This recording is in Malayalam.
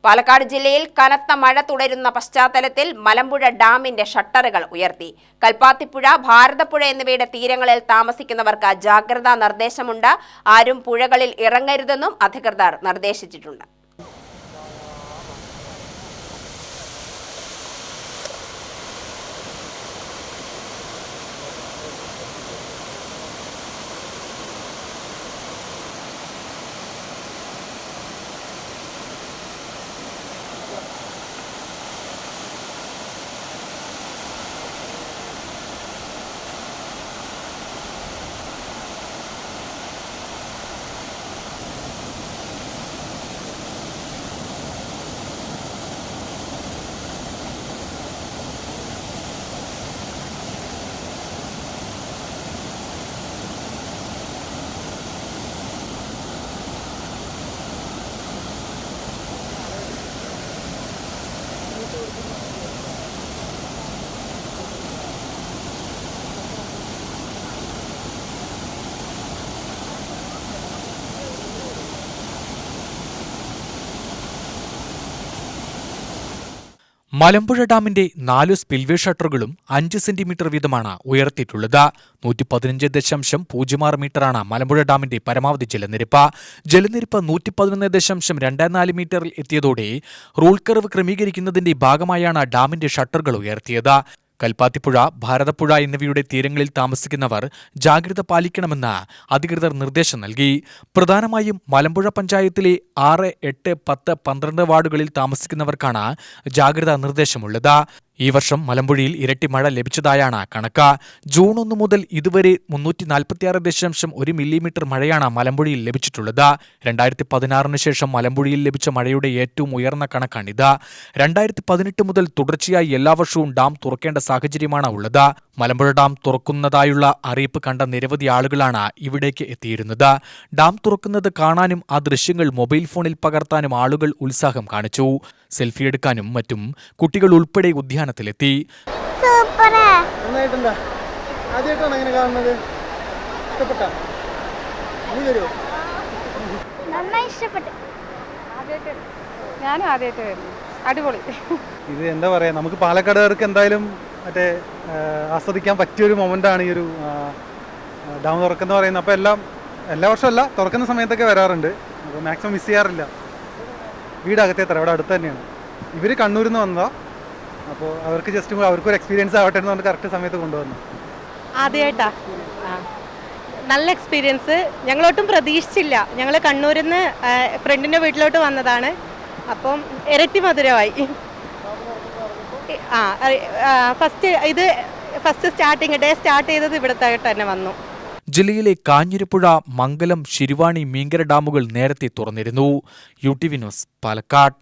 പാലക്കാട് ജില്ലയിൽ കനത്ത മഴ തുടരുന്ന പശ്ചാത്തലത്തിൽ മലമ്പുഴ ഡാമിന്റെ ഷട്ടറുകൾ ഉയർത്തി. കൽപ്പാത്തിപ്പുഴ, ഭാരതപ്പുഴ എന്നിവയുടെ തീരങ്ങളിൽ താമസിക്കുന്നവർക്ക് ജാഗ്രതാ നിർദ്ദേശമുണ്ട്. ആരും പുഴകളിൽ ഇറങ്ങരുതെന്നും അധികൃതർ നിർദ്ദേശിച്ചിട്ടുണ്ട്. മലമ്പുഴ ഡാമിന്റെ 4 സ്പിൽവേ ഷട്ടറുകളും 5 സെന്റിമീറ്റർ വീതമാണ് ഉയർത്തിയിട്ടുള്ളത്. 115.06 മീറ്ററാണ് മലമ്പുഴ ഡാമിന്റെ പരമാവധി ജലനിരപ്പ്. ജലനിരപ്പ് 111.24 മീറ്ററിൽ എത്തിയതോടെ റൂൾ കർവ് ക്രമീകരിക്കുന്നതിന്റെ ഭാഗമായാണ് ഡാമിന്റെ ഷട്ടറുകൾ ഉയർത്തിയത്. കൽപ്പാത്തിപ്പുഴ, ഭാരതപ്പുഴ എന്നിവയുടെ തീരങ്ങളിൽ താമസിക്കുന്നവർ ജാഗ്രത പാലിക്കണമെന്ന് അധികൃതർ നിർദ്ദേശം നൽകി. പ്രധാനമായും മലമ്പുഴ പഞ്ചായത്തിലെ 6, 8, 10, 12 വാർഡുകളിൽ താമസിക്കുന്നവർക്കാണ് ജാഗ്രതാ നിർദ്ദേശമുള്ളത്. ഈ വർഷം മലമ്പുഴയിൽ ഇരട്ടി മഴ ലഭിച്ചതായാണ് കണക്ക്. ജൂൺ 1 മുതൽ ഇതുവരെ 346.1 മില്ലിമീറ്റർ മഴയാണ് മലമ്പുഴയിൽ ലഭിച്ചിട്ടുള്ളത്. 2016 ശേഷം മലമ്പുഴയിൽ ലഭിച്ച മഴയുടെ ഏറ്റവും ഉയർന്ന കണക്കാണിത്. 2018 മുതൽ തുടർച്ചയായി എല്ലാ വർഷവും ഡാം തുറക്കേണ്ട സാഹചര്യമാണ് ഉള്ളത്. മലമ്പുഴ ഡാം തുറക്കുന്നതായുള്ള അറിയിപ്പ് കണ്ട നിരവധി ആളുകളാണ് ഇവിടേക്ക് എത്തിയിരുന്നത്. ഡാം തുറക്കുന്നത് കാണാനും ആ ദൃശ്യങ്ങൾ മൊബൈൽ ഫോണിൽ പകർത്താനും ആളുകൾ ഉത്സാഹം കാണിച്ചു. സെൽഫി എടുക്കാനും മറ്റും കുട്ടികൾ ഉൾപ്പെടെ ഉദ്യാനത്തിലെത്തി. അടിപൊളി. ഇത് എന്താ പറയാ, നമുക്ക് പാലക്കാടുകാർക്ക് എന്തായാലും ആസ്വദിക്കാൻ പറ്റിയൊരു മൊമെന്റാണ് ഈ ഒരു ഡാം തുറക്കുന്ന പറയുന്നത്. അപ്പോൾ എല്ലാ വർഷവും അല്ല, തുറക്കുന്ന സമയത്തൊക്കെ വരാറുണ്ട്. അപ്പോൾ മാക്സിമം മിസ് ചെയ്യാറില്ല. വീടകത്തേത്ര, ഇവിടെ അടുത്ത് തന്നെയാണ്. ഇവർ കണ്ണൂരിൽ നിന്ന് വന്നതാണ്. അപ്പോൾ അവർക്ക് ജസ്റ്റ് അവർക്കൊരു എക്സ്പീരിയൻസ് ആവട്ടെ എന്ന് പറഞ്ഞിട്ട് കറക്റ്റ് സമയത്ത് കൊണ്ടുവന്നു. ആദ്യമായിട്ടാ, നല്ല എക്സ്പീരിയൻസ്. ഞങ്ങളൊട്ടും പ്രതീക്ഷിച്ചില്ല. ഞങ്ങൾ കണ്ണൂരിൽ നിന്ന് ഫ്രണ്ടിൻ്റെ വീട്ടിലോട്ട് വന്നതാണ്. അപ്പം ഇരട്ടി മധുരമായി. ഫസ്റ്റ് ഡേ സ്റ്റാർട്ട് ചെയ്തത് ഇവിടത്തെ തന്നെ വന്നു. ജില്ലയിലെ കാഞ്ഞിരപ്പുഴ, മംഗലം, ശിരുവാണി, മീങ്കര ഡാമുകൾ നേരത്തെ തുറന്നിരുന്നു. UTV news, Palakkad.